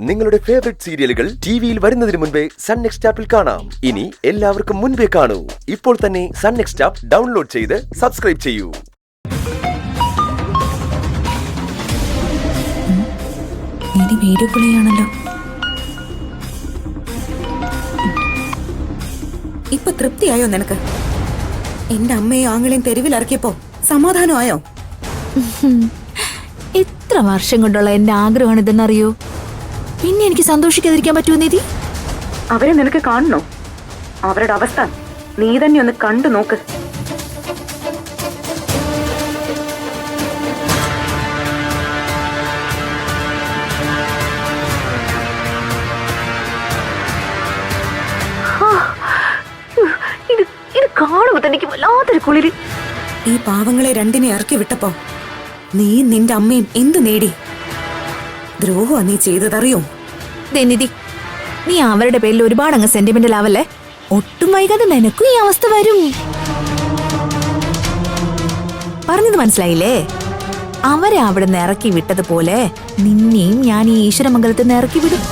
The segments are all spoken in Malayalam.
നിങ്ങളുടെ ഫേവറേറ്റ് സീരിയലുകൾ ടിവിയിൽ വരുന്നതിന് മുൻപേ സൺ നെക്സ്റ്റ് ആപ്പിൽ കാണാം. ഇനി എല്ലാവർക്കും മുൻപേ കാണൂ. ഇപ്പോൾ തന്നെ സൺ നെക്സ്റ്റ് ആപ്പ് ഡൗൺലോഡ് ചെയ്ത് സബ്സ്ക്രൈബ് ചെയ്യൂ. ഇപ്പൊ തൃപ്തിയായോ നിനക്ക്? എന്റെ അമ്മയെ ആങ്ങളെയും തെരുവിലിറക്കിയപ്പോ സമാധാനമായോ? എത്ര വർഷം കൊണ്ടുള്ള എന്റെ ആഗ്രഹമാണ് ഇതെന്നറിയോ? പിന്നെ എനിക്ക് സന്തോഷിക്കാതിരിക്കാൻ പറ്റുമോ നിധി? അവരെ നിനക്ക് കാണണോ? അവരുടെ അവസ്ഥ നീ തന്നെ ഒന്ന് കണ്ടു നോക്ക്. ഇത് കാണുമ്പോ തന്നെ എനിക്ക് വല്ലാത്തൊരു കുളിര്. ഈ പാവങ്ങളെ രണ്ടിനെ ഇറക്കി വിട്ടപ്പോ നീ നിന്റെ അമ്മയും എന്ത് നേടി? ദ്രോഹമാ നീ ചെയ്തതറിയോ? നിധി, നീ അവരുടെ പേരിൽ ഒരുപാട് അങ്ങ് സെന്റിമെന്റൽ ആവല്ലേ. ഒട്ടും വൈകാതെ നിനക്കും ഈ അവസ്ഥ വരും. പറഞ്ഞത് മനസ്സിലായില്ലേ? അവരെ അവിടെ നിന്ന് ഇറക്കി വിട്ടതുപോലെ നിന്നെയും ഞാൻ ഈ ഈശ്വരമംഗലത്തിൽ നിന്ന് ഇറക്കി വിടും.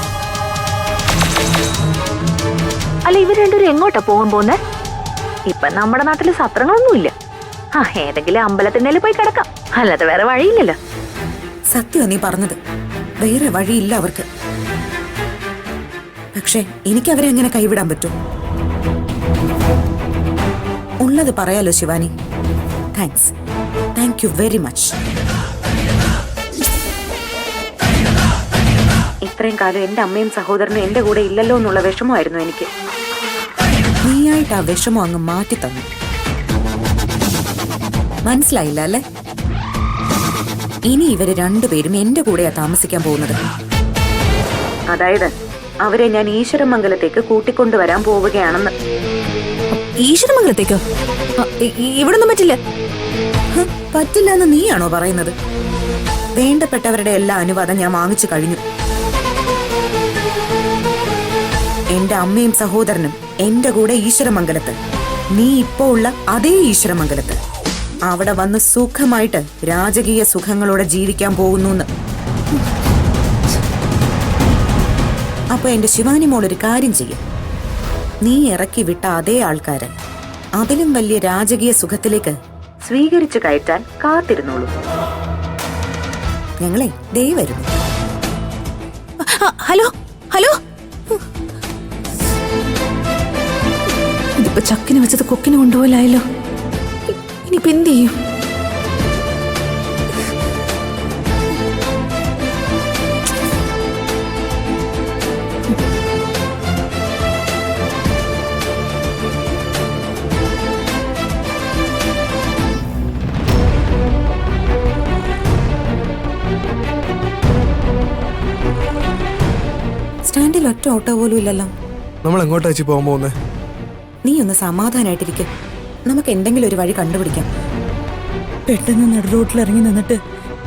അല്ല, ഇവർ രണ്ടുപേരും എങ്ങോട്ടാ പോകാൻ പോന്നെ? ഇപ്പൊ നമ്മുടെ നാട്ടില് സത്രങ്ങളൊന്നുമില്ല. ഏതെങ്കിലും അമ്പലത്തിൻ്റെ പോയി കിടക്കാം, അല്ലാതെ വേറെ വഴിയില്ലല്ലോ. സത്യം നീ പറഞ്ഞത്, വേറെ വഴിയില്ല അവർക്ക്. പക്ഷെ എനിക്ക് അവരെ എങ്ങനെ കൈവിടാൻ പറ്റും? ഉള്ളത് പറയാലോ Shivani. Thanks, thank you very much. ഇത്രയും കാലം എന്റെ അമ്മയും സഹോദരനും എന്റെ കൂടെ ഇല്ലല്ലോ എന്നുള്ള വിഷമമായിരുന്നു എനിക്ക്. നീയായിട്ട് ആ വിഷമം അങ്ങ് മാറ്റി തന്നു. മനസ്സിലായില്ല അല്ലേ? ഇനി ഇവര് രണ്ടുപേരും എന്റെ കൂടെയാ താമസിക്കാൻ പോകുന്നത്. അതായത് അവരെ ഞാൻ ഈശ്വരമംഗലത്തേക്ക് കൂട്ടിക്കൊണ്ടുവരാൻ പോവുകയാണെന്ന്. ഈശ്വരമംഗലത്തേക്കോ? ഇവിടൊന്നും പറ്റില്ല. പറ്റില്ല എന്ന് നീയാണോ പറയുന്നത്? വേണ്ടപ്പെട്ടവരുടെ എല്ലാ അനുവാദം ഞാൻ വാങ്ങിച്ചു കഴിഞ്ഞു. എന്റെ അമ്മയും സഹോദരനും എന്റെ കൂടെ ഈശ്വരമംഗലത്ത്, നീ ഇപ്പോ ഉള്ള അതേ ഈശ്വരമംഗലത്ത് അവിടെ വന്ന് സുഖമായിട്ട് രാജകീയ സുഖങ്ങളോടെ ജീവിക്കാൻ പോകുന്നു. അപ്പൊ എന്റെ ശിവാനി മോളൊരു കാര്യം ചെയ്യും. നീ ഇറക്കി വിട്ട അതേ ആൾക്കാരെ അതിലും വലിയ രാജകീയ സുഖത്തിലേക്ക് സ്വീകരിച്ചു കയറ്റാൻ കാത്തിരുന്നോളൂ. ഞങ്ങളെ ദേ വരുന്നു. ഹലോ ഹലോ, ഇതിപ്പോ ചക്കിന് വെച്ചത് കൊക്കിന് കൊണ്ടുപോലായല്ലോ. ഇനിയിപ്പോ എന്ത് ചെയ്യും? സ്റ്റാൻഡിൽ ഒറ്റ ഓട്ടോ പോലും ഇല്ലല്ലോ. നമ്മൾ എങ്ങോട്ടാ ചേച്ചി പോകാൻ പോകുന്നേ? നീ ഒന്ന് സമാധാനായിട്ടിരിക്കും. നമുക്ക് എന്തെങ്കിലും ഒരു വഴി കണ്ടുപിടിക്കാം. പെട്ടെന്ന് നടു റോട്ടിൽ ഇറങ്ങി നിന്നിട്ട്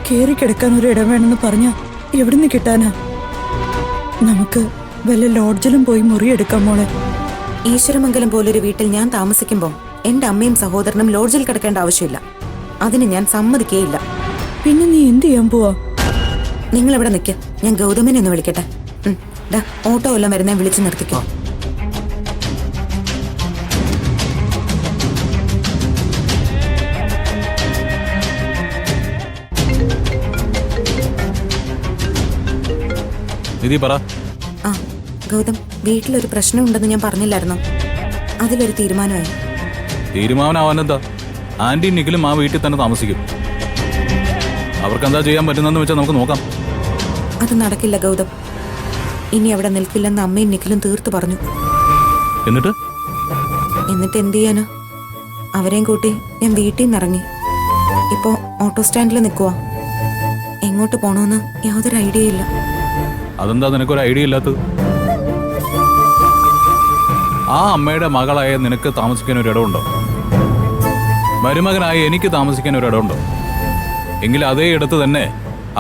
കേറി കിടക്കാൻ ഒരു ഇടം വേണമെന്ന് പറഞ്ഞാ എവിടുന്ന് കിട്ടാനാ? നമുക്ക് വല്ല ലോഡ്ജിലും പോയി മുറിയെടുക്കാം മോളെ. ഈശ്വരമംഗലം പോലൊരു വീട്ടിൽ ഞാൻ താമസിക്കുമ്പോൾ എന്റെ അമ്മയും സഹോദരനും ലോഡ്ജിൽ കിടക്കേണ്ട ആവശ്യമില്ല. അതിന് ഞാൻ സമ്മതിക്കേയില്ല. പിന്നെ നീ എന്ത് ചെയ്യാൻ പോവാ? നിങ്ങൾ ഇവിടെ നിൽക്ക്, ഞാൻ ഗൗതമിനെ ഒന്ന് വിളിക്കട്ടെ. ഓട്ടോ എല്ലാം വരുന്നേ വിളിച്ചു നിർത്തിക്കോ. ആ ഗൗതം, വീട്ടിലൊരു പ്രശ്നമുണ്ടെന്ന് ഞാൻ പറഞ്ഞില്ലായിരുന്നോ? അതിലൊരു തീരുമാനമായി. തീരുമാനമാവാനെന്താ? ആന്റിയും നിഖിലും ആ വീട്ടിൽ തന്നെ താമസിക്കും. അവർക്ക് എന്താ ചെയ്യാൻ പറ്റുന്നെന്ന് വെച്ചാൽ നമുക്ക് നോക്കാം. അത് നടക്കില്ല ഗൗതം. ഇനി അവിടെ നിൽക്കില്ലെന്ന് അമ്മയും നിഖിലും തീർത്തു പറഞ്ഞു. എന്നിട്ട് എന്ത് ചെയ്യാനോ? അവരെയും കൂട്ടി ഞാൻ വീട്ടിൽ നിന്ന് ഇറങ്ങി. ഇപ്പോ ഓട്ടോ സ്റ്റാൻഡിൽ നിൽക്കുവാ. എങ്ങോട്ട് പോണോന്ന് യാതൊരു ഐഡിയ ഇല്ല. അതെന്താ നിനക്കൊരു ഐഡിയ ഇല്ലാത്തത്? ആ അമ്മയുടെ മകളായ നിനക്ക് താമസിക്കാൻ ഒരു ഇടമുണ്ടോ? മരുമകനായ എനിക്ക് താമസിക്കാൻ ഒരു ഇടമുണ്ടോ? എങ്കിൽ അതേ ഇടത്ത് തന്നെ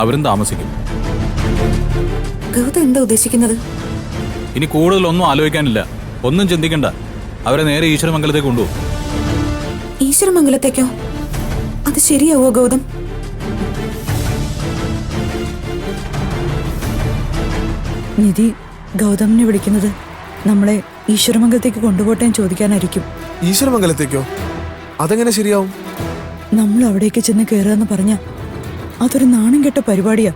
അവരും താമസിക്കും. ഗൗതം എന്താ ഉദ്ദേശിക്കുന്നത്? ഇനി കൂടുതലൊന്നും ആലോചിക്കാനില്ല, ഒന്നും ചിന്തിക്കണ്ട. അവരെ നേരെ ഈശ്വരമംഗലത്തേക്ക് കൊണ്ടുപോകും. ഈശ്വരമംഗലത്തേക്കോ? അത് ശരിയാവോ ഗൗതം? നിധി ഗൗതമിനെ വിളിക്കുന്നത് നമ്മളെ ഈശ്വരമംഗലത്തേക്ക് കൊണ്ടുപോട്ടെ ചോദിക്കാനായിരിക്കും. ഈശ്വരമംഗലത്തേക്കോ? അതെങ്ങനെ ശരിയാവും? നമ്മൾ അവിടേക്ക് ചെന്ന് കയറുക എന്ന് പറഞ്ഞ അതൊരു നാണം കെട്ട പരിപാടിയാ.